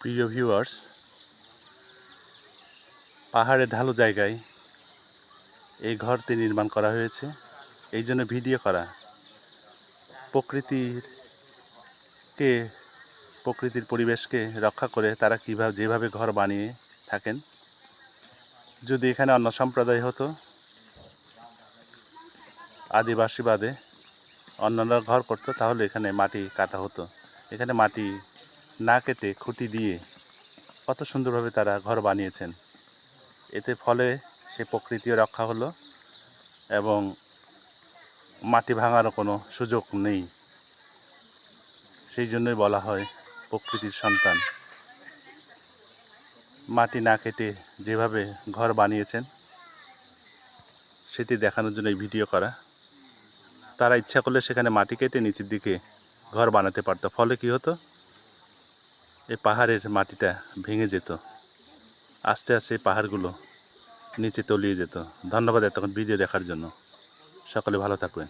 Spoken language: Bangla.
প্রিয় ভিউয়ার্স, পাহাড়ের ঢালু জায়গায় এই ঘরটি নির্মাণ করা হয়েছে। এই জন্য ভিডিও করা। প্রকৃতির পরিবেশকে রক্ষা করে তারা যেভাবে ঘর বানিয়ে থাকেন। যদি এখানে অন্য সম্প্রদায় হতো, আদিবাসী বাদে অন্যান্য ঘর করতো, তাহলে এখানে মাটি কাটা হতো। এখানে মাটি না কেটে খুঁটি দিয়ে কত সুন্দরভাবে তারা ঘর বানিয়েছেন। এতে ফলে সে প্রকৃতিও রক্ষা হলো এবং মাটি ভাঙারও কোনো সুযোগ নেই। সেই জন্যই বলা হয় প্রকৃতির সন্তান। মাটি না কেটে যেভাবে ঘর বানিয়েছেন সেটি দেখানোর জন্য এই ভিডিও করা। তারা ইচ্ছা করলে সেখানে মাটি কেটে নিচের দিকে ঘর বানাতে পারত। ফলে কি হতো, এই পাহাড়ের মাটিটা ভেঙে যেত, আস্তে আস্তে পাহাড়গুলো নিচে তলিয়ে যেত। ধন্যবাদ এতক্ষণ ভিডিও দেখার জন্য। সকলে ভালো থাকবেন।